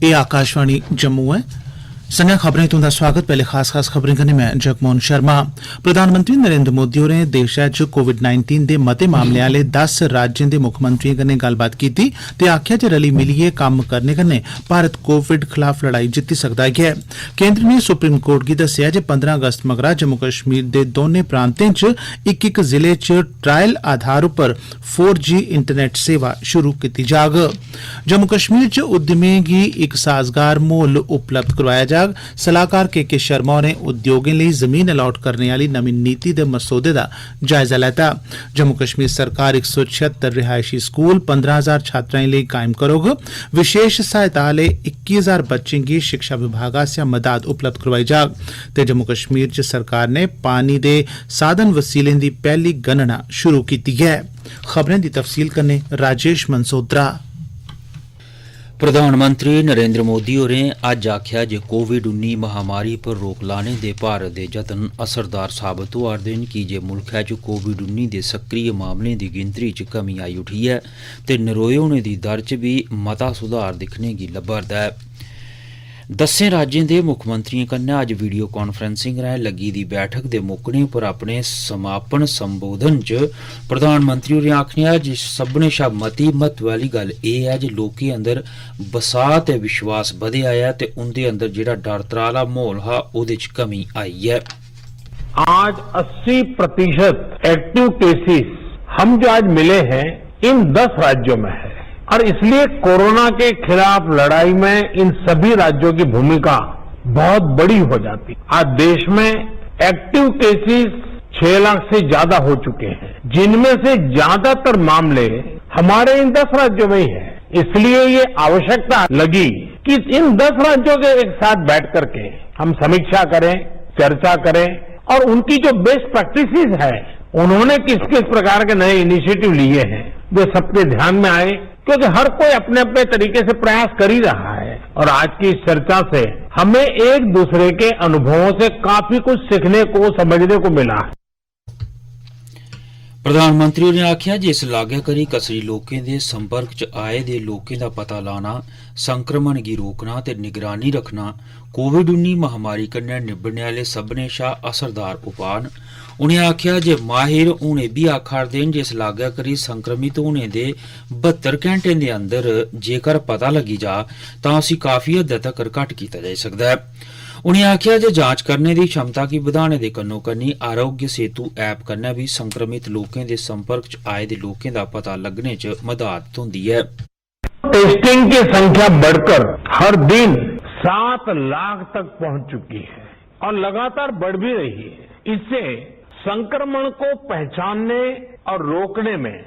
ये आकाशवाणी जम्मू है। संज्ञा खबरें तुंदा स्वागत। पहले खास खबरें कन्नै मैं जगमोहन शर्मा। प्रधानमंत्री नरेंद्र मोदी होरें देशै च कोविड-19 दे मते मामले आले 10 राज्यें दे मुक्खमंत्रियें कन्नै गल्लबात कीती ते आखेआ जे रली मिलियै कम्म करने कन्नै भारत कोविड खलाफ लड़ाई जित्ती सकदा ऐ। केंद्र ने सुप्रीम कोर्ट गी दस्सेआ जे 15 अगस्त मगरा जम्मू कश्मीर दे दौनें प्रांतें च इक जिले च ट्रायल आधार उप्पर 4G इंटरनेट सेवा शुरू कीती जाग। जम्मू कश्मीर च उद्यमिएं गी इक साजगार माहौल उपलब्ध करोआया जाग। सलाहकार के शर्मा होरें उद्योगें लिए जमीन अलॉट करने वाली नमीं नीति दे मसौदे दा जायजा लैता। जम्मू कश्मीर सरकार 176 रिहायशी स्कूल 15,000 छात्राएं लिए कायम करोग। विशेष सहायता आले 21,000 बच्चें गी शिक्षा विभाग आसेआ मदद उपलब्ध करवाई जाग ते जम्मू कश्मीर च सरकार ने पानी दे साधन वसीलें दी पहली गणना शुरू कीती है। खबरें दी तफसील कन्नै राजेश मनसोत्रा। प्रधानमंत्री नरेंद्र मोदी होरें अज्ज आखेआ जे कोविड-19 महामारी पर रोक लाने दे भारत दे जतन असरदार साबत होआ रदे न की जे मुल्खै च कोविड-19 दे सक्रिय मामलें दी गिनतरी च कमी आई उठी ऐ ते नरोए होने दी दर च भी मता सुधार दिक्खने गी लब्भा'रदा ऐ। 10 राज्यें दे मुक्खमंत्रियें कन्नै अज्ज वीडियो कांफ्रेंसिंग राएं लग्गी दी बैठक दे मुक्कने पर अपने समापन संबोधन च प्रधानमंत्री होरें आखेआ जे सब्भनें शा मती महत्व आह्ली गल्ल एह् ऐ जे लोकें अंदर बसाह ते विश्वास बधेआ ऐ ते उंदे अंदर जेह्ड़ा डर त्राह आह्ला माहौल हा ओह्दे च कमी आई ऐ। आज 80% एक्टिव केसेस हम जो आज मिले हैं इन 10 राज्यों में है और इसलिए कोरोना के खिलाफ लड़ाई में इन सभी राज्यों की भूमिका बहुत बड़ी हो जाती। आज देश में एक्टिव केसेस 6 लाख से ज्यादा हो चुके हैं, जिनमें से ज्यादातर मामले हमारे इन 10 राज्यों में ही है। इसलिए ये आवश्यकता लगी कि इन 10 राज्यों के एक साथ बैठ करके हम समीक्षा करें, चर्चा करें और उनकी जो बेस्ट प्रैक्टिसेस है उन्होंने किस किस प्रकार के नए इनिशिएटिव लिए हैं जो सबके ध्यान में आए, क्योंकि हर कोई अपने अपने तरीके से प्रयास कर ही रहा है और आज की इस चर्चा से हमें एक दूसरे के अनुभवों से काफी कुछ सीखने को समझने को मिला है। प्रधानमंत्री होरें आखेआ जे इस लागै करी कसरी लोकें दे संपर्क च आए दे लोकें दा पता लाना, संक्रमण गी रोकना ते निगरानी रखना कोविड-19 महामारी कन्नै निब्बड़ने आह्ले सब्भनें शा असरदार उपाऽ न। उनें आखेआ जे माहिर हून एह् बी आखा'रदे न जे इस लागै करी संक्रमित होने दे 72 घैंटें दे अंदर जेकर पता लग्गी जा तां उसी काफी हद्दै तक्कर घट्ट कीता जाई सकदा ऐ। उनें आखेआ जे जांच करने दी क्षमता गी बधाने दे कन्नो कन्नी आरोग्य सेतु ऐप कन्नै भी संक्रमित लोकें दे संपर्क च आए दे लोकें दा पता लग्गने च मदद थ्होंदी ऐ। टेस्टिंग की संख्या बढ़कर हर दिन 7 लाख तक पहुंच चुकी है और लगातार बढ़ भी रही है। इससे संक्रमण को पहचानने और रोकने में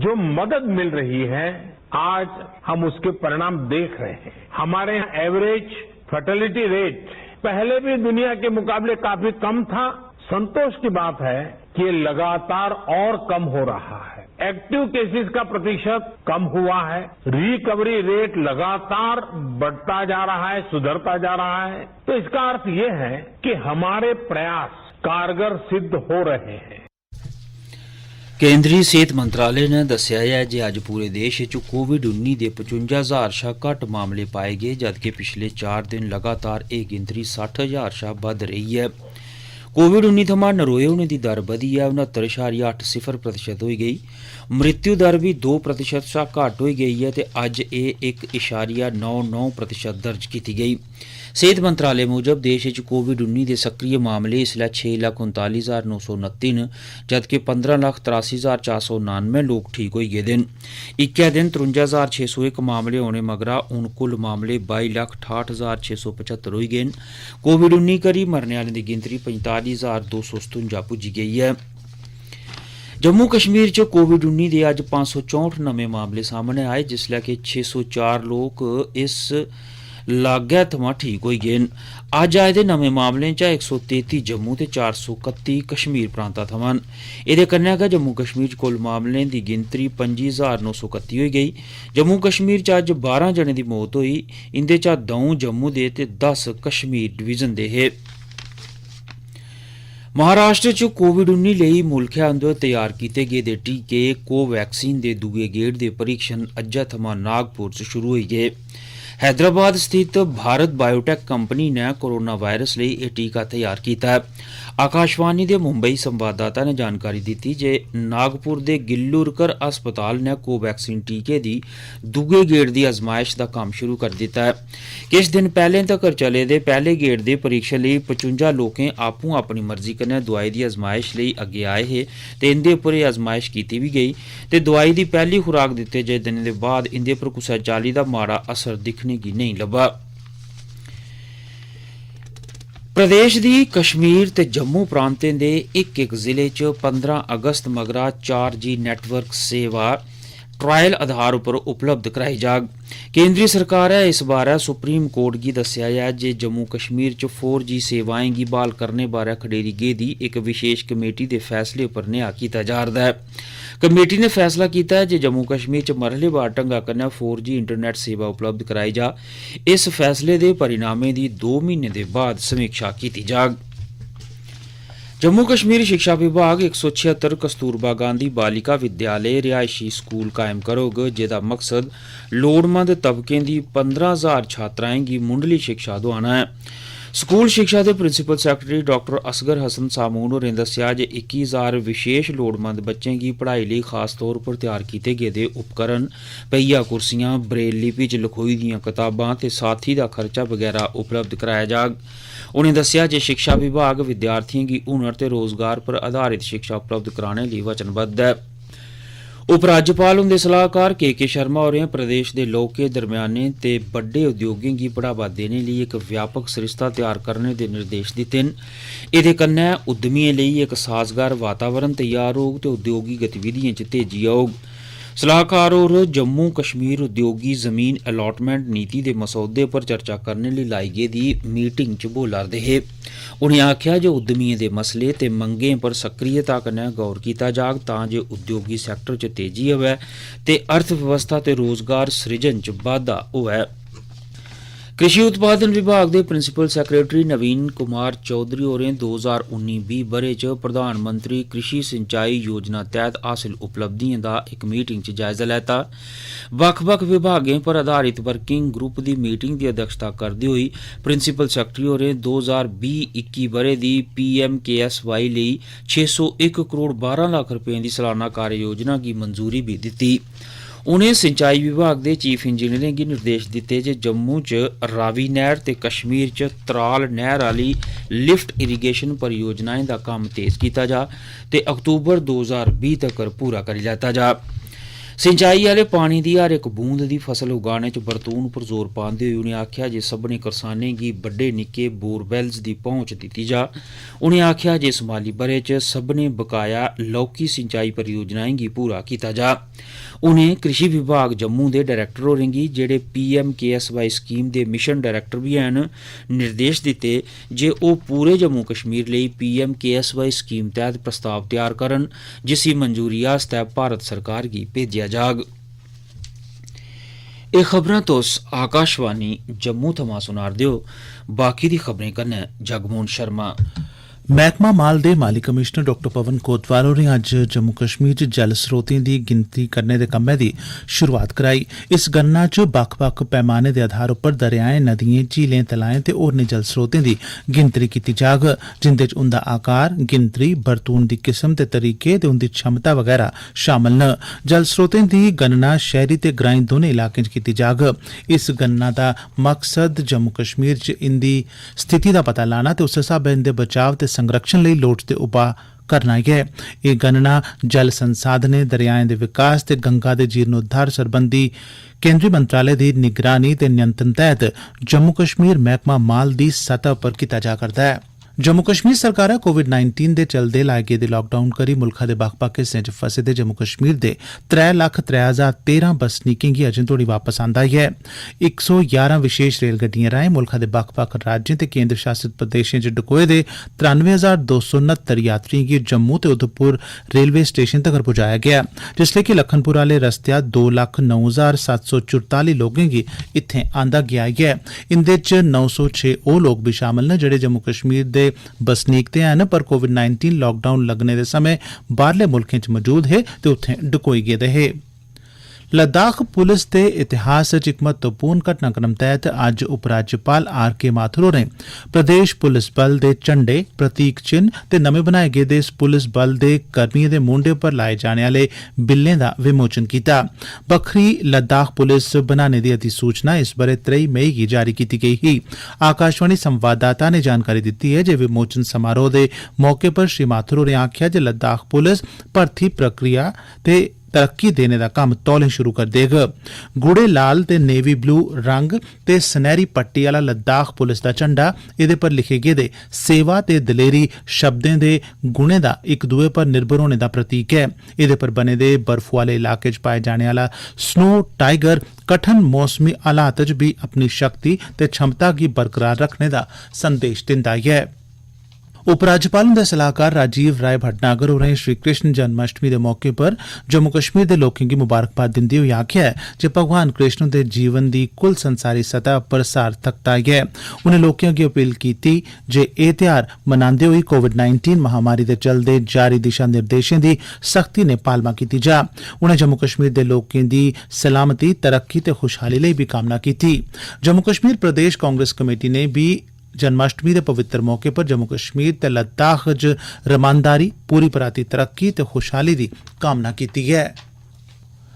जो मदद मिल रही है आज हम उसके परिणाम देख रहे हैं। हमारे यहाँ एवरेज फर्टिलिटी रेट पहले भी दुनिया के मुकाबले काफी कम था। संतोष की बात है कि ये लगातार और कम हो रहा है। एक्टिव केसेस का प्रतिशत कम हुआ है, रिकवरी रेट लगातार बढ़ता जा रहा है, सुधरता जा रहा है। तो इसका अर्थ ये है कि हमारे प्रयास कारगर सिद्ध हो रहे हैं। केंद्रीय सेहत मंत्रालय ने दस्सेआ है जे अज्ज पूरे देश च कोविड-19 दे 55,000 शा घट्ट मामले पाए गे, जबकि पिछले 4 दिन लगातार एह् गिनतरी 60,000 शा बद्ध रही है। कोविड-19 थमां नरोए होने दी दर बधियै 69.80% होई गेई। मृत्यु दर भी 2% शा घट्ट होई गेई है ते अज्ज एह् 1.99% दर्ज कीती गेई। सेहत मंत्रालय मूजब देश च कोविड-19 दे सक्रिय मामले इसलै 6,39,929 न, जबकि 15,83,499 लोग ठीक होई गेदे न। इक्कै दिन 53,601 मामले होने मगरा हून कुल मामले 22,68,675 होई गे न। कोविड-19 करी मरने आह्लें दी गिनतरी 45,257 पुज्जी गेई ऐ। जम्मू कश्मीर च कोविड-19 दे अज्ज 564 नमें मामले सामने आए, जिसलै कि 604 लोग इस लागै थमां ठीक होई गे न। अज्ज आए दे नमें मामलें चा 133 जम्मू ते 431 कश्मीर प्रांता थमां न। एह्दे कन्नै गै जम्मू कश्मीर च कुल मामलें दी गिनतरी 25,931 होई गेई। जम्मू कश्मीर च अज्ज 12 जनें दी मौत होई, इंदे चा 2 जम्मू दे ते 10 कश्मीर डिवीजन दे हे। महाराष्ट्र च कोविड-19 लेई मुल्खै अंदर तैयार कीते गेदे टीके कोवैक्सीन दे दूए गेड़ दे परीक्षण अज्जै थमां नागपुर च शुरू होई गे। हैदराबाद स्थित भारत बायोटेक कंपनी ने कोरोना वायरस ਲਈ ਇਹ ਟੀਕਾ ਤਿਆਰ ਕੀਤਾ ਹੈ। आकाशवाणी के मुंबई संवाददाता ने जानकारी दी जे नागपुर के गिल्लुरकर अस्पताल ने कोवैक्सीन टीके की दूगे गेड़ की आजमाइश का काम शुरू कर दिता है। किछ दिन पहले तक चले दे पहले गेड़ की परीक्षा लिए 55 लोकें आपू अपनी मर्जी कन्नै दवाई की आजमाइश लिए अगे आए हे ते इंदे उपर आजमाइश की भी गई ते दवाई की पहली खुराक दिते जे दिन के बाद इंदे पर कुसै चाली का माड़ा असर दिखने की नहीं लब्भा। प्रदेश दी कश्मीर ते जम्मू प्रांतें दे एक जिले च 15 अगस्त मगरा 4G नेटवर्क सेवा ट्रायल आधार पर उपलब्ध कराई जाग। केंद्रीय सरकार है इस बारै सुप्रीम कोर्ट गी दस्सेआ ऐ जे जम्मू कश्मीर च 4G सेवाएं गी बहाल करने बारै खडेरी गेदी एक विशेष कमेटी दे फैसले पर न्याय कीता जा'रदा है। कमेटी ने फैसला किया है जे जम्मू कश्मीर च मरहलेवार ढंगा कन्नै 4G इंटरनेट सेवा उपलब्ध कराई जा। इस फैसले दे परिणामें दी 2 महीने दे बाद समीक्षा की जाग। जम्मू कश्मीर शिक्षा विभाग 176 कस्तूरबा गांधी बालिका विद्यालय रिहायशी स्कूल कायम करोग, जेदा मकसद लोड़मंद तबकें दी 15,000 छात्राएं गी मुंडली शिक्षा दुआना है। स्कूल शिक्षा के principal secretary doctor Asghar Hasan Samoon होरें दस्सिया जे 21,000 विशेष लोड़मंद बच्चें की पढ़ाई लिए खास तौर पर तैयार किए गेदे उपकरण, पहिया कुर्सियां, ब्रेल लिपि च लखोई दियां कताबां ते साथी दा खर्चा वगैरह उपलब्ध कराया जाग। उन्हें दस्सिया जे शिक्षा विभाग विद्यार्थियों की हुनर ते रोजगार पर आधारित शिक्षा उपलब्ध कराने लिए वचनबद्ध है। उपराज्यपाल हुंदे सलाहकार के शर्मा होरें प्रदेश के लौहके, दरम्याने ते बड्डे उद्योगें गी बढ़ावा देने लिए एक व्यापक सरिस्ता तैयार करने के निर्देश दिते न। एह्दे कन्नै उद्यमियें लिए एक साजगार वातावरण तैयार होग ते उद्योगी गतिविधियें च तेजी औग। सलाहकार होर जम्मू कश्मीर उद्योगी जमीन अलॉटमेंट नीति के मसौदे पर चर्चा करने लिए लाई गेदी मीटिंग च बोला'रदे हे। उनें आख्या जे उद्यमियें दे मसले ते मंगें पर सक्रियता कन्नै गौर कीता जाग तां जे उद्योगी सैक्टर च तेजी आवै ते अर्थव्यवस्था ते रोजगार सृजन च बाद्धा होऐ। कृषि उत्पादन विभाग के प्रिंसीपल सैक्रेटरी नवीन कुमार चौधरी होरें 2019-20 ब'रे च प्रधानमंत्री कृषि सिंचाई योजना तैह्त हासिल उपलब्धियें दा इक मीटिंग च जायजा लैता। बक्ख-बक्ख विभागें पर आधारित वर्किंग ग्रुप दी मीटिंग दी अध्यक्षता करदे होई प्रिंसीपल सैक्रेटरी होरें 2020-21 ब'रे दी PMKSY लेई 601 करोड़ 12 लाख रपें दी सालाना कार्य योजना गी मंजूरी भी दित्ती। उनें सिंचाई विभाग के चीफ इंजीनियरें गी निर्देश दिते जे जम्मू च रावी नहर ते कश्मीर च त्राल नहर आली लिफ्ट इरीगेशन परियोजनाएं दा कम्म तेज कीता जा ते अक्तूबर 2020 तक्कर पूरा करी लैता जा। सिंचाई आले पानी दी हर इक बूंद दी फसल उगाने च बरतून पर जोर पांदे होई उनें आख्या जे सब्भनें करसानें गी बड्डे निक्के बोरवैल्स दी पहुंच दित्ती जा। उनें आख्या जे इस माली ब'रे च सब्भनें बकाया लौह्की सिंचाई परियोजनाएं गी पूरा कीता जा। उनें कृषि विभाग जम्मू दे डायरैक्टर होरें गी जेह्ड़े PMKSY स्कीम दे मिशन डायरैक्टर भी हैन निर्देश दित्ते जे ओह् पूरे जम्मू कश्मीर लेई PMKSY स्कीम तैह्त प्रस्ताव तैयार करन जिसी मंजूरी आस्तै भारत सरकार गी भेजेआ जाग। एह् खबरां तुस आकाशवाणी जम्मू थमां सुना'रदे ओ। बाकी दी खबरें कन्नै जगमोहन शर्मा। मैह्कमा माल दे माली कमिश्नर डॉ पवन कोतवाल होरें अज्ज जम्मू कश्मीर च जल स्रोतें दी गिनती करने दे कम्मै दी शुरुआत कराई। इस गणना च बक्ख-बक्ख पैमाने दे आधार उप्पर दरियाएं, नदियें, झीलें, तलाएं ते होरनें जल स्रोतें दी गिनतरी कीती जाग, जिंदे च उंदा आकार, गिनतरी, बरतून दी किस्म ते तरीके ते उंदी क्षमता वगैरा शामल न। जल स्रोतें दी गणना शहरी ते ग्राईं दौनें इलाकें च कीती जाग। इस गणना दा मकसद जम्मू कश्मीर च इंदी स्थिति दा पता लाना ते उस स्हाबै इंदे बचाव ते संरक्षण लेई लोड़चदे उपाऽ करना ऐ। एह् गणना जल संसाधनें, दरियाएं दे विकास ते गंगा दे जीर्णोद्धार सरबंधी केंद्री मंत्रालय दी निगरानी ते नियंत्रण तैह्त जम्मू कश्मीर मैह्कमा माल दी सतह पर कीता जा करदा ऐ। जम्मू कश्मीर सरकारै कोविड-19 दे चलदे लाए गेदे लॉकडाउन करी मुल्खा दे बक्ख-बक्ख हिस्सें च फसे दे जम्मू कश्मीर दे 3,03,013 बसनीकें गी अजें तोड़ी वापस आंदा ऐ। 111 विशेष रेलगड्डियें राएं मुल्खा दे बक्ख-बक्ख राज्यें ते केंद्र शासित प्रदेशें च डकोए दे 93,269 यात्रियें गी जम्मू ते उधमपुर रेलवे स्टेशन तगर पुजाया गेआ, जिसलै कि लखनपुर आले रस्तेया 2,09,744 लोकें गी इत्थें आंदा गेआ ऐ। इंदे च 906 ओह् लोक बी शामल न जेह्ड़े जम्मू कश्मीर दे बसनीक ते हैन पर कोविड-19 लॉकडाउन लगने दे समय बाहरले मुल्खें च मौजूद हे ते उत्थें डकोई गेदे हे। लद्दाख पुलिस दे इतिहास च इक महत्वपूर्ण घटनाक्रम तैह्त अज्ज उपराज्यपाल R.K. माथुर होरें प्रदेश पुलिस बल दे झंडे, प्रतीक चिन्ह ते नमें बनाए गेदे इस पुलिस बल दे कर्मियें दे मूंढे पर लाए जाने आले बिल्लें दा विमोचन कीता। बक्खरी लद्दाख पुलिस बनाने दी अधिसूचना इस ब'रे 23 मई गी जारी कीती गेई ही। आकाशवाणी संवाददाता ने जानकारी दित्ती है जे विमोचन समारोह दे मौके पर श्री माथुर होरें आखेआ जे लद्दाख पुलिस भर्थी प्रक्रिया ते तरक्की देने दा कम्म तौले शुरू कर देग। गूढ़े लाल ते नेवी ब्लू रंग ते सनैरी पट्टी आला लद्दाख पुलिस दा झंडा एदे पर लिखे गेदे सेवा ते दलेरी शब्दें दे गुणें दा इक दुए पर निर्भर होने दा प्रतीक है। एदे पर बने दे बर्फू आले इलाके च पाए जाने आला स्नो टाइगर कठन मौसमी हालात च भी अपनी शक्ति ते क्षमता गी बरकरार रखने दा संदेश दिंदा ऐ। उपराज्यपाल हुंदे सलाहकार राजीव राय भटनागर होरें श्री कृष्ण जन्माष्टमी दे मौके पर जम्मू कश्मीर दे लोकें गी मुबारकबाद दिंदे होई आखेआ ऐ जे भगवान कृष्ण दे जीवन दी कुल संसारी सतह पर सार्थकता ऐ। उनें लोकें अग्गे अपील कीती जे एह ध्यार मनांदे होई कोविड-19 महामारी दे चलदे जारी दिशा निर्देशें दी सख्ती ने पालमा कीती जा। उनें जम्मू कश्मीर दे लोकें दी सलामती, तरक्की ते खुशहाली लेई भी कामना कीती। जम्मू कश्मीर प्रदेश कांग्रेस कमेटी ने भी जन्माष्टमी दे पवित्र मौके पर जम्मू कश्मीर ते लद्दाख च रमानदारी, पूरी पराती तरक्की ते खुशहाली दी कामना कीती है।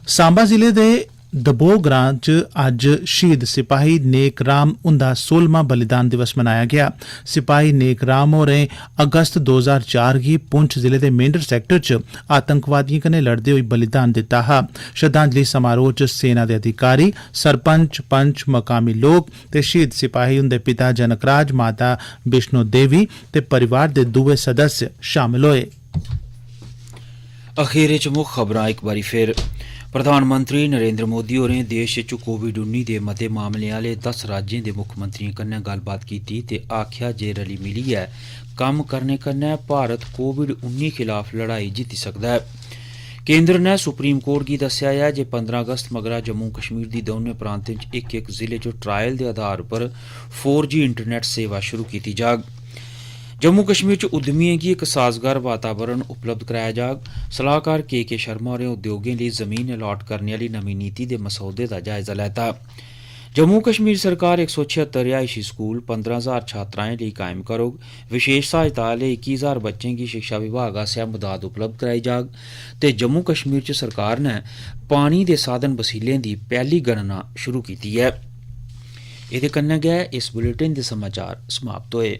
सांबा जिले दे दबोह ग्रां च अज्ज शहीद सिपाही नेक राम हुंदा 16वां बलिदान दिवस मनाया गया। सिपाही नेक राम होरें अगस्त 2004 गी पुंछ जिले दे मेंढर सैक्टर च आतंकवादियों कन्नै लड़दे होई बलिदान दित्ता हा। श्रद्धांजलि समारोह च सेना दे अधिकारी, सरपंच, पंच, मकामी लोक ते शहीद सिपाही हुंदे पिता जनकराज, माता बिश्नो देवी ते परिवार दे दुए सदस्य शामिल होए। अखीर च मुक्ख खबरां इक बारी फिर। प्रधानमंत्री नरेंद्र मोदी होरें देश च कोविड-19 दे मते मामले आले 10 राज्यें दे मुक्खमंत्रियों कन्नै गल्लबात कीती ते आखेआ जे रली मिलियै कम्म करने कन्नै भारत कोविड-19 खिलाफ लड़ाई जित्ती सकदा है। केंद्र नै सुप्रीम कोर्ट गी दस्सेआ ऐ जे 15 अगस्त मगरा जम्मू कश्मीर दी दौनें प्रांतें च इक जिले च ट्रायल दे आधार पर 4G इंटरनेट सेवा शुरू कीती जाग। जम्मू कश्मीर च उद्यमिएं गी इक साजगार वातावरण उपलब्ध कराया जाग। सलाहकार के शर्मा होरें उद्योगें लेई जमीन अलाट करने आली नमीं नीति दे मसौदे दा जायजा लैता। जम्मू कश्मीर सरकार 176 रिहायशी स्कूल 15,000 छात्राएं लेई कायम करोग। विशेष सहायता आले 21,000 बच्चें गी शिक्षा विभाग आसेआ मदाद उपलब्ध कराई जाग ते जम्मू कश्मीर च सरकार नै पानी दे साधन वसीलें दी पैह्ली गणना शुरू कीती ऐ। एह्दे कन्नै गै इस बुलेटिन दे समाचार समाप्त होए।